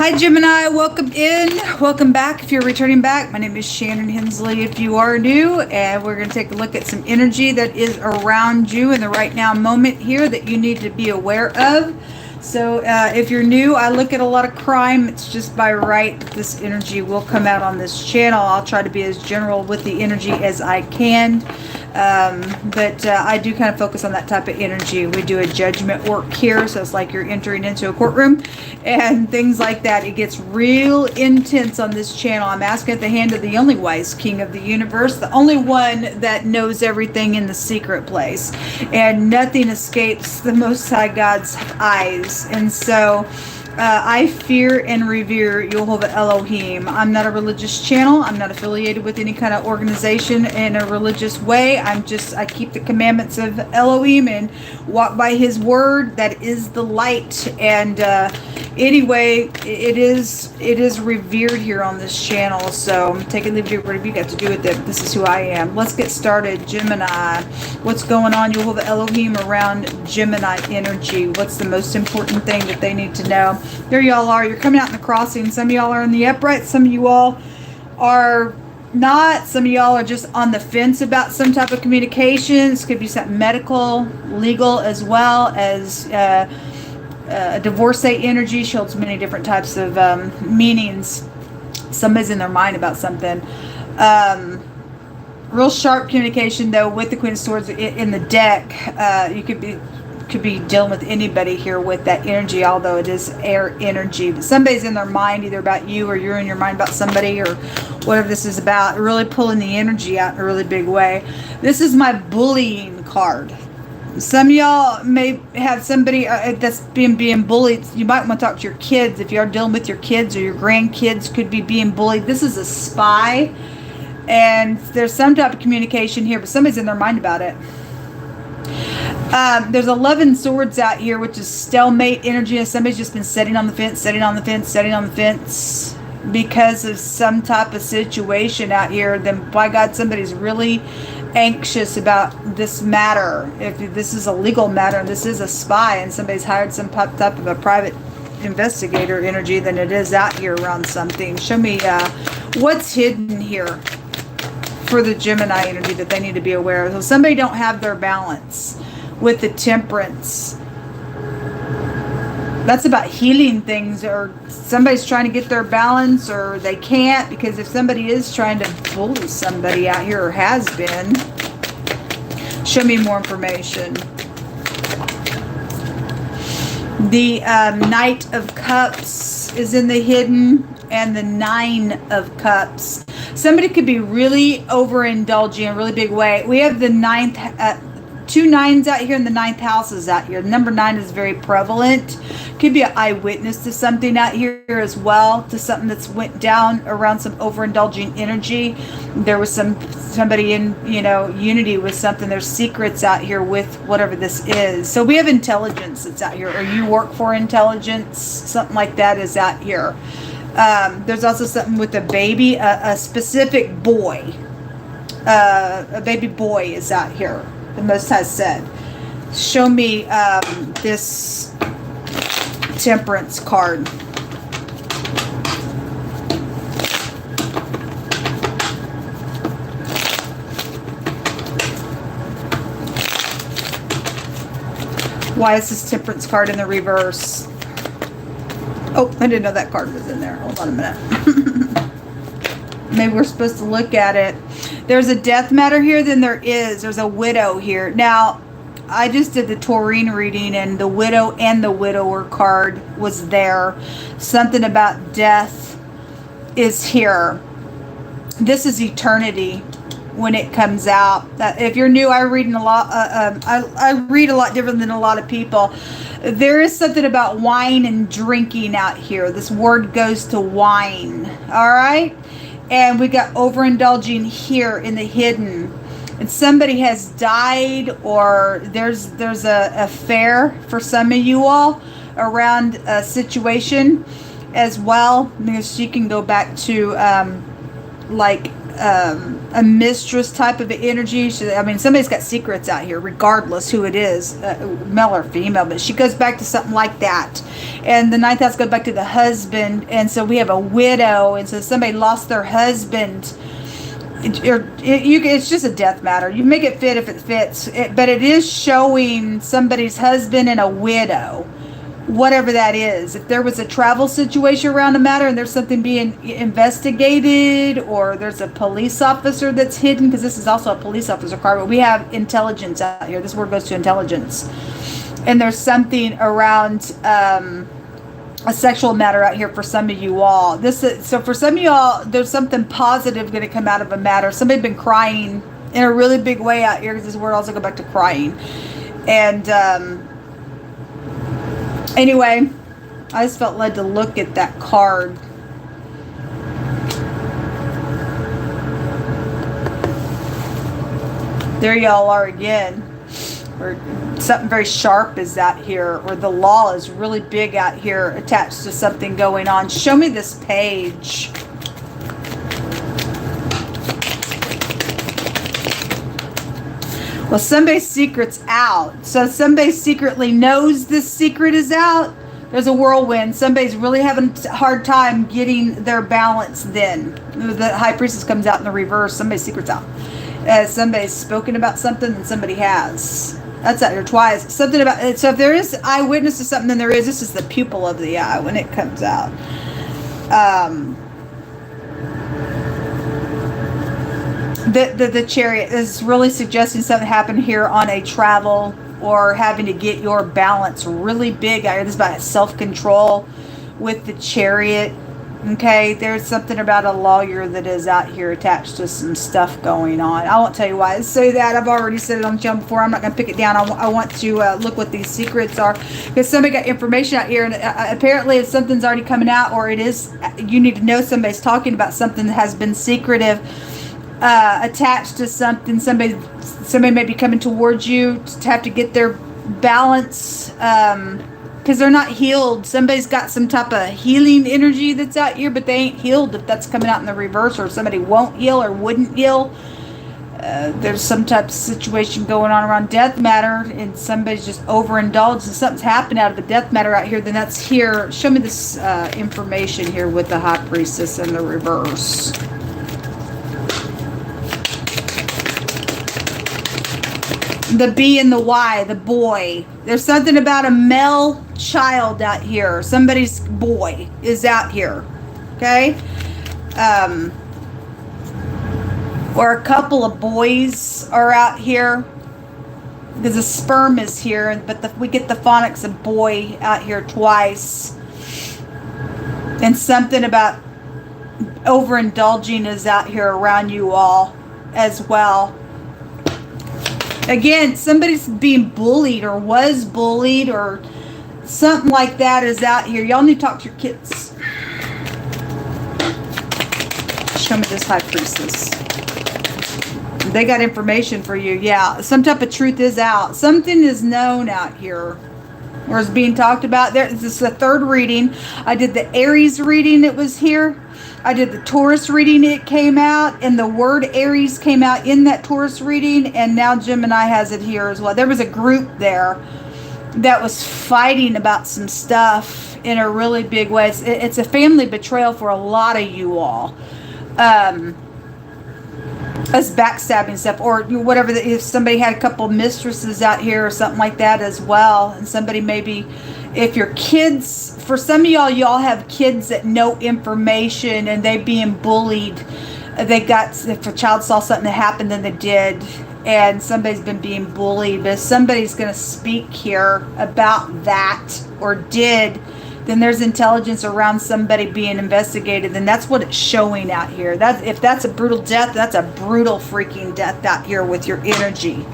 Hi Gemini, welcome in, welcome back if you're returning back. My name is Shannon Hensley if you are new, and we're going to take a look at some energy that is around you in the right now moment here that you need to be aware of. So if you're new, I look at a lot of crime. It's just by right that this energy will come out on this channel. I'll try to be as general with the energy as I can. But I do kind of focus on that type of energy. We do a judgment work here, so it's like you're entering into a courtroom and things like that. It gets real intense on this channel. I'm asking at the hand of the only wise king of the universe, the only one that knows everything in the secret place, and nothing escapes the Most High God's eyes. And so I fear and revere Word of Elohim. I'm not a religious channel. I'm not affiliated with any kind of organization in a religious way. I keep the commandments of Elohim and walk by his word. That is the light. And anyway, it is revered here on this channel. So take it, leave it, whatever you got to do with it. This is who I am. Let's get started. Gemini, what's going on, Word of Elohim, around Gemini energy? What's the most important thing that they need to know? There y'all are. You're coming out in the crossing. Some of y'all are in the upright. Some of you all are not. Some of y'all are just on the fence about some type of communications. Could be something medical, legal, as well as divorcee energy. She holds many different types of meanings. Somebody's in their mind about something. Real sharp communication, though, with the Queen of Swords in the deck. You could be dealing with anybody here with that energy, although it is air energy. But somebody's in their mind either about you or you're in your mind about somebody or whatever this is about. Really pulling the energy out in a really big way. This is my bullying card. Some of y'all may have somebody that's being bullied. You might want to talk to your kids. If you are dealing with your kids or your grandkids could be being bullied. This is a spy. And there's some type of communication here, but somebody's in their mind about it. There's 11 swords out here, which is stalemate energy, and somebody's just been sitting on the fence, because of some type of situation out here. Then, by God, somebody's really anxious about this matter. If this is a legal matter and this is a spy and somebody's hired some type of a private investigator energy, then it is out here around something. Show me what's hidden here for the Gemini energy that they need to be aware of. So somebody don't have their balance with the Temperance. That's about healing things, or somebody's trying to get their balance or they can't, because if somebody is trying to bully somebody out here or has been, show me more information. The Knight of Cups is in the hidden, and the Nine of Cups. Somebody could be really overindulging in a really big way. We have the ninth, two nines out here, and the ninth house is out here. Number 9 is very prevalent. Could be an eyewitness to something out here as well, to something that's went down around some overindulging energy. There was somebody in, unity with something. There's secrets out here with whatever this is. So we have intelligence that's out here, or you work for intelligence, something like that is out here. There's also something with a baby, a specific boy. A baby boy is out here, the Most High said. Show me this Temperance card. Why is this Temperance card in the reverse? Oh, I didn't know that card was in there. Hold on a minute. Maybe we're supposed to look at it. There's a death matter here, then there's a widow here. Now, I just did the Taurine reading, and the widow and the widower card was there. Something about death is here. This is eternity when it comes out. If you're new, I read a lot. I read a lot different than a lot of people. There is something about wine and drinking out here. This word goes to wine. All right. And we got overindulging here in the hidden. And somebody has died, or there's a affair for some of you all around a situation as well. Because you can go back to a mistress type of energy. I mean, somebody's got secrets out here, regardless who it is, male or female, but she goes back to something like that. And the ninth house goes back to the husband, and so we have a widow, and so somebody lost their husband. It's just a death matter. You make it fit if it fits, but it is showing somebody's husband and a widow, whatever that is. If there was a travel situation around a matter and there's something being investigated, or there's a police officer that's hidden, because this is also a police officer card, but we have intelligence out here. This word goes to intelligence. And there's something around a sexual matter out here for some of you all. So for some of y'all, there's something positive going to come out of a matter. Somebody's been crying in a really big way out here, because this word also goes back to crying. And anyway, I just felt led to look at that card. There y'all are again. Or something very sharp is out here, or the law is really big out here attached to something going on. Show me this page. Well, somebody's secret's out. So somebody secretly knows this secret is out. There's a whirlwind. Somebody's really having a hard time getting their balance then. The High Priestess comes out in the reverse. Somebody's secret's out. Somebody's spoken about something, and somebody has. That's out here twice. Something about, so if there is eyewitness to something, then there is. This is the pupil of the eye when it comes out. The Chariot is really suggesting something happened here on a travel, or having to get your balance really big out here. This is about self-control with the Chariot. Okay, there's something about a lawyer that is out here attached to some stuff going on. I won't tell you why I say that. I've already said it on the channel before. I'm not going to pick it down. I want to look what these secrets are, because somebody got information out here, and apparently if something's already coming out, or it is, you need to know somebody's talking about something that has been secretive, attached to something. Somebody may be coming towards you to have to get their balance, because they're not healed. Somebody's got some type of healing energy that's out here, but they ain't healed if that's coming out in the reverse, or somebody won't heal or wouldn't heal. There's some type of situation going on around death matter, and somebody's just overindulged, and something's happened out of a death matter out here, then that's here. Show me this information here with the High Priestess in the reverse. The B and the Y, the boy. There's something about a male child out here. Somebody's boy is out here. Okay? Or a couple of boys are out here. Because the sperm is here, but we get the phonics of boy out here twice. And something about overindulging is out here around you all as well. Again, somebody's being bullied, or was bullied, or something like that is out here. Y'all need to talk to your kids. Show me this High Priestess. They got information for you. Yeah, some type of truth is out. Something is known out here, or is being talked about. This is the third reading. I did the Aries reading. It was here. I did the Taurus reading, it came out, and the word Aries came out in that Taurus reading, and now Gemini has it here as well. There was a group there that was fighting about some stuff in a really big way. It's a family betrayal for a lot of you all. Us backstabbing stuff, or whatever. If somebody had a couple mistresses out here or something like that as well, and somebody maybe, if your kids, for some of y'all have kids that know information and they being bullied. If a child saw something that happened, then they did, and somebody's been being bullied. But if somebody's going to speak here about that, or did, then there's intelligence around somebody being investigated, then that's what it's showing out here. If that's a brutal death, that's a brutal freaking death out here with your energy.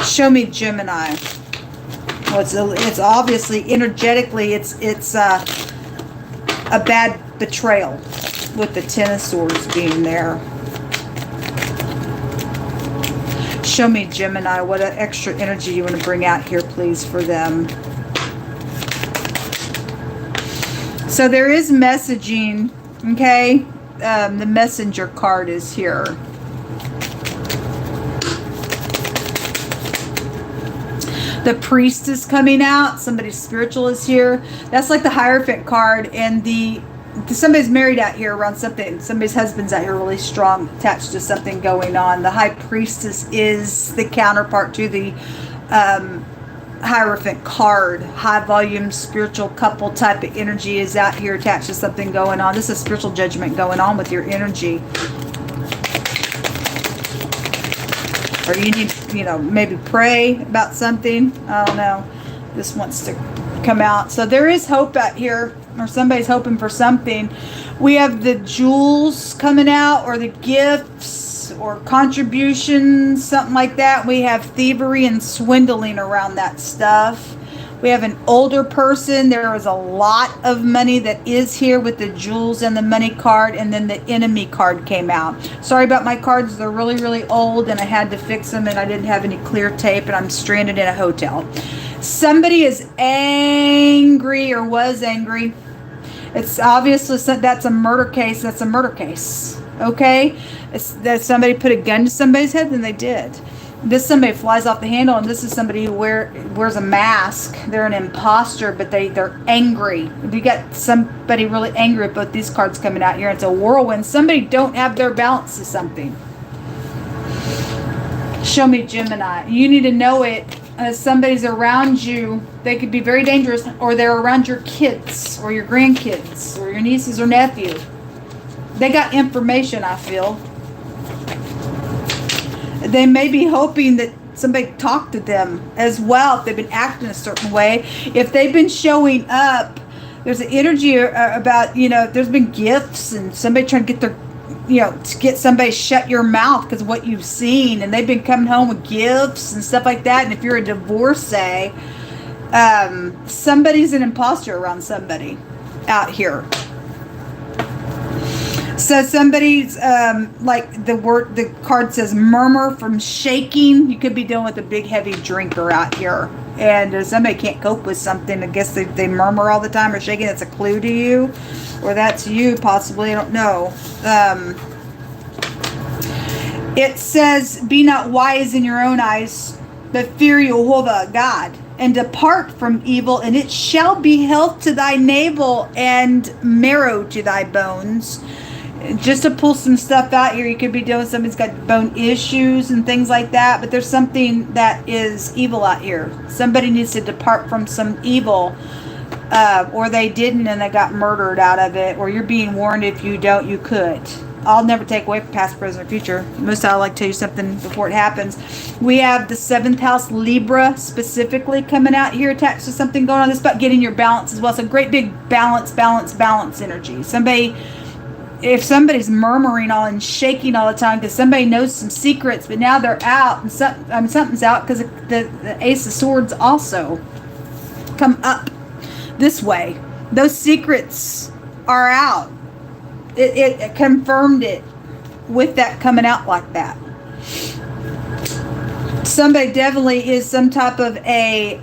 Show me Gemini. Well, it's obviously energetically it's a bad betrayal with the Ten of Swords being there. Show me Gemini, what extra energy you want to bring out here, please, for them. So there is messaging, okay? the messenger card is here. The priest is coming out. Somebody spiritual is here. That's like the Hierophant card. And somebody's married out here around something. Somebody's husband's out here really strong, attached to something going on. The High Priestess is the counterpart to the Hierophant card. High volume spiritual couple type of energy is out here attached to something going on. This is spiritual judgment going on with your energy. Or you need, maybe pray about something. I don't know. This wants to come out. So there is hope out here, or somebody's hoping for something. We have the jewels coming out, or the gifts, or contributions, something like that. We have thievery and swindling around that stuff. We have an older person. There is a lot of money that is here with the jewels and the money card, and then the enemy card came out. Sorry about my cards. They're really, really old, and I had to fix them, and I didn't have any clear tape, and I'm stranded in a hotel. Somebody is angry or was angry. It's obviously that's a murder case. That's a murder case. Okay? It's that somebody put a gun to somebody's head, then they did. This somebody flies off the handle, and this is somebody who wears a mask. They're an imposter, but they're angry. We got somebody really angry with both these cards coming out here. It's a whirlwind. Somebody don't have their balance to something. Show me Gemini. You need to know it. Somebody's around you. They could be very dangerous, or they're around your kids or your grandkids or your nieces or nephew. They got information, I feel. They may be hoping that somebody talked to them as well if they've been acting a certain way. If they've been showing up, there's an energy about, there's been gifts and somebody trying to get their, to get somebody to shut your mouth because of what you've seen. And they've been coming home with gifts and stuff like that. And if you're a divorcee, somebody's an imposter around somebody out here. So somebody's, like the card says, murmur from shaking. You could be dealing with a big, heavy drinker out here. And somebody can't cope with something. I guess they murmur all the time or shaking. That's a clue to you. Or that's you, possibly. I don't know. It says, be not wise in your own eyes, but fear Jehovah God, and depart from evil, and it shall be health to thy navel and marrow to thy bones. Just to pull some stuff out here, you could be dealing with somebody's got bone issues and things like that, but there's something that is evil out here. Somebody needs to depart from some evil, or they didn't and they got murdered out of it, or you're being warned if you don't, you could. I'll never take away from past, present, or future. Most I'll like to tell you something before it happens. We have the 7th house Libra specifically coming out here attached to something going on. This is about getting your balance as well. It's a great big balance energy. If somebody's murmuring all and shaking all the time because somebody knows some secrets, but now they're out, and something's out because the Ace of Swords also come up this way. Those secrets are out. It confirmed it with that coming out like that. Somebody definitely is some type of a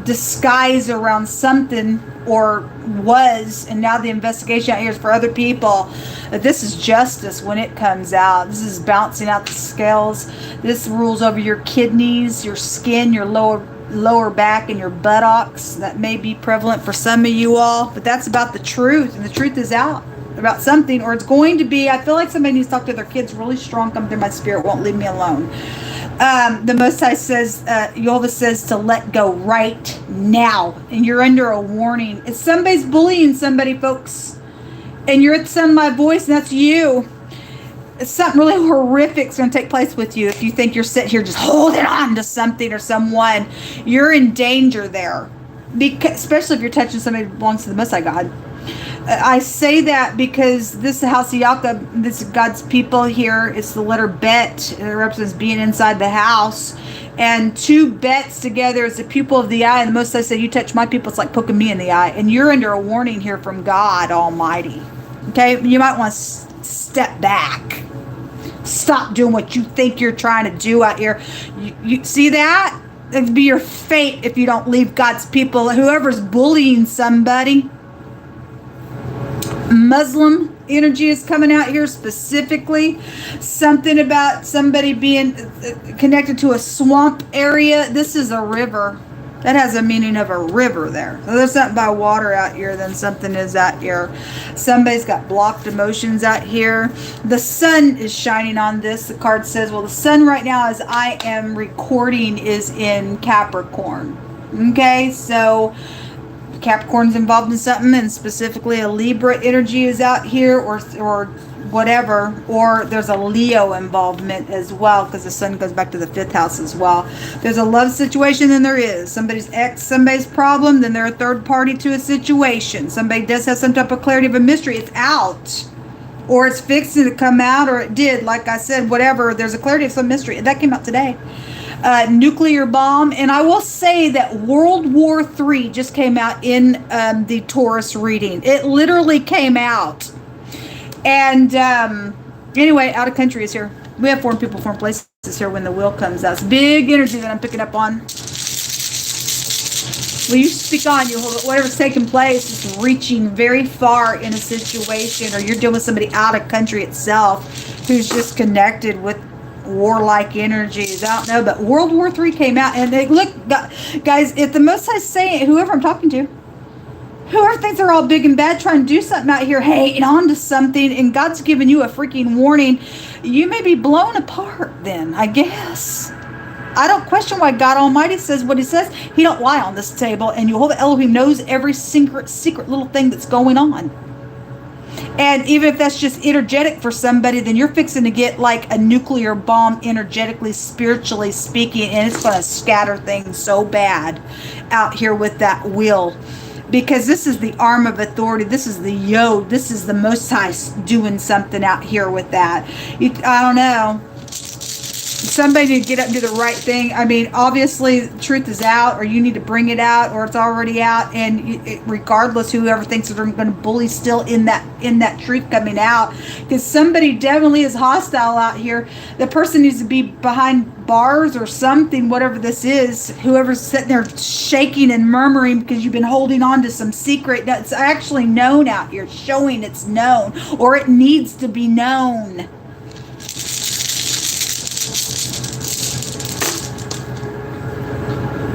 disguise around something, or was, and now the investigation out here is for other people. This is justice when it comes out. This is bouncing out the scales. This rules over your kidneys, your skin, your lower back, and your buttocks. That may be prevalent for some of you all, but that's about the truth, and the truth is out about something, or it's going to be. I feel like somebody needs to talk to their kids really strong. Come through my spirit, won't leave me alone. The Most High says, Jehovah says to let go right now, and you're under a warning. If somebody's bullying somebody, folks, and you're at the sound of my voice, and that's you, it's something really horrific is going to take place with you. If you think you're sitting here just holding on to something or someone, you're in danger there, because, especially if you're touching somebody who belongs to the Most High God. I say that because this is the house of Yaakov. This is God's people here. It's the letter Bet. It represents being inside the house. And 2 bets together is the pupil of the eye. And the Most High said, you touch my people, it's like poking me in the eye. And you're under a warning here from God Almighty. Okay? You might want to step back. Stop doing what you think you're trying to do out here. You see that? It'd be your fate if you don't leave God's people. Whoever's bullying somebody, Muslim, energy is coming out here specifically. Something about somebody being connected to a swamp area. This is a river. That has a meaning of a river there. So there's something by water out here, then something is out here. Somebody's got blocked emotions out here. The sun is shining on this. The card says, well, the sun right now as I am recording is in Capricorn. Okay, so Capricorn's involved in something, and specifically a Libra energy is out here, or whatever, or there's a Leo involvement as well, because the sun goes back to the 5th house as well. There's a love situation, then there is somebody's ex, somebody's problem, then they're a third party to a situation. Somebody does have some type of clarity of a mystery. It's out, or it's fixing to come out, or it did, like I said, whatever. There's a clarity of some mystery that came out today. Nuclear bomb. And I will say that World War III just came out in the Taurus reading. It literally came out. And anyway, out of country is here. We have foreign people, foreign places here when the wheel comes out. It's big energy that I'm picking up on. When you speak on, you hold it. Whatever's taking place is reaching very far in a situation, or you're dealing with somebody out of country itself who's just connected with warlike energies. I don't know, but World War III came out, and they look, guys, if the Most High saying, whoever I'm talking to, whoever thinks they're all big and bad trying to do something out here, hey, and on to something, and God's giving you a freaking warning, you may be blown apart then, I guess. I don't question why God Almighty says what he says. He don't lie on this table, and Jehovah Elohim knows every secret little thing that's going on. And even if that's just energetic for somebody, then you're fixing to get like a nuclear bomb energetically, spiritually speaking, and it's going to scatter things so bad out here with that wheel. Because this is the arm of authority. This is the Yod. This is the Most High doing something out here with that. I don't know. Somebody need to get up and do the right thing. I mean, obviously, the truth is out, or you need to bring it out, or it's already out. And regardless, whoever thinks they're going to bully still in that truth coming out, because somebody definitely is hostile out here. The person needs to be behind bars or something, whatever this is. Whoever's sitting there shaking and murmuring because you've been holding on to some secret that's actually known out here, showing it's known, or it needs to be known.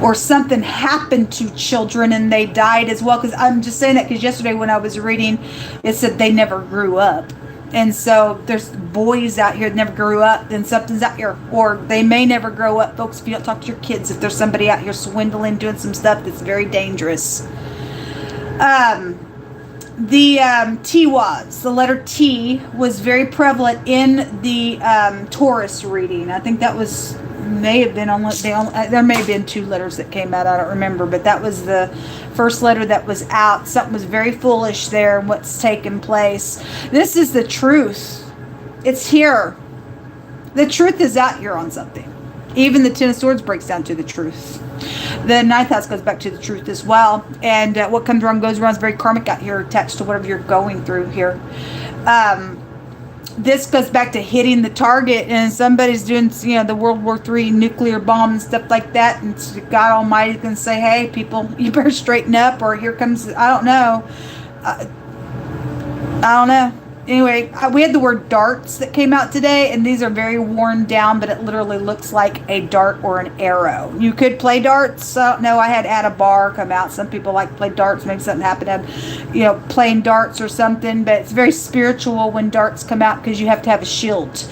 Or something happened to children and they died as well. Because I'm just saying that because yesterday when I was reading, it said they never grew up. And so there's boys out here that never grew up, then something's out here. Or they may never grow up, folks, if you don't talk to your kids. If there's somebody out here swindling, doing some stuff that's very dangerous. The Tiwas, the letter T, was very prevalent in the Taurus reading. I think that was... may have been there may have been 2 letters that came out, I don't remember, but that was the first letter that was out. Something was very foolish there in what's taken place. This is the truth. It's here. The truth is out here on something. Even the 10 of Swords breaks down to the truth. The 9th house goes back to the truth as well. And what comes around goes around is very karmic out here, attached to whatever you're going through here. This goes back to hitting the target, and somebody's doing, the World War III nuclear bomb and stuff like that, and God Almighty's going to say, hey, people, you better straighten up, or here comes, I don't know. I don't know. Anyway, we had the word darts that came out today, and these are very worn down, but it literally looks like a dart or an arrow. You could play darts. No, I had Add a Bar come out. Some people like to play darts. Maybe something happened to playing darts or something, but it's very spiritual when darts come out because you have to have a shield.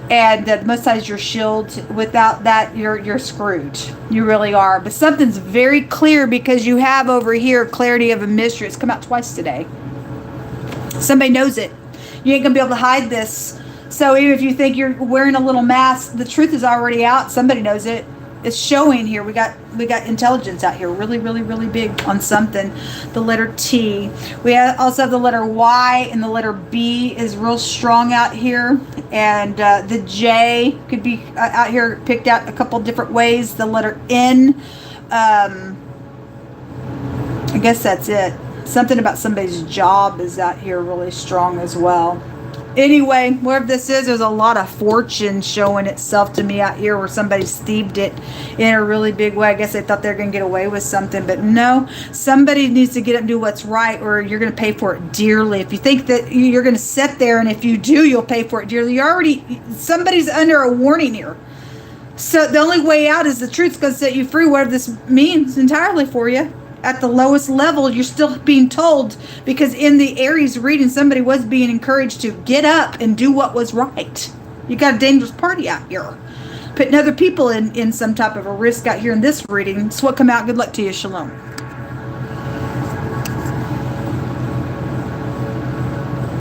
And the Most High is your shield. Without that, you're screwed. You really are. But something's very clear because you have over here clarity of a mystery. It's come out twice today. Somebody knows it. You ain't going to be able to hide this. So even if you think you're wearing a little mask, the truth is already out. Somebody knows it. It's showing here. We got intelligence out here. Really, really, really big on something. The letter T. We also have the letter Y, and the letter B is real strong out here. And the J could be out here picked out a couple different ways. The letter N. I guess that's it. Something about somebody's job is out here really strong as well. Anyway, whatever this is, there's a lot of fortune showing itself to me out here where somebody's thieved it in a really big way. I guess they thought they were going to get away with something, but no. Somebody needs to get up and do what's right, or you're going to pay for it dearly. If you think that you're going to sit there, and if you do, you'll pay for it dearly. Somebody's under a warning here. So the only way out is the truth's going to set you free, whatever this means entirely for you. At the lowest level, you're still being told, because in the Aries reading, somebody was being encouraged to get up and do what was right. You got a dangerous party out here. Putting other people in some type of a risk out here in this reading. So what come out? Good luck to you. Shalom.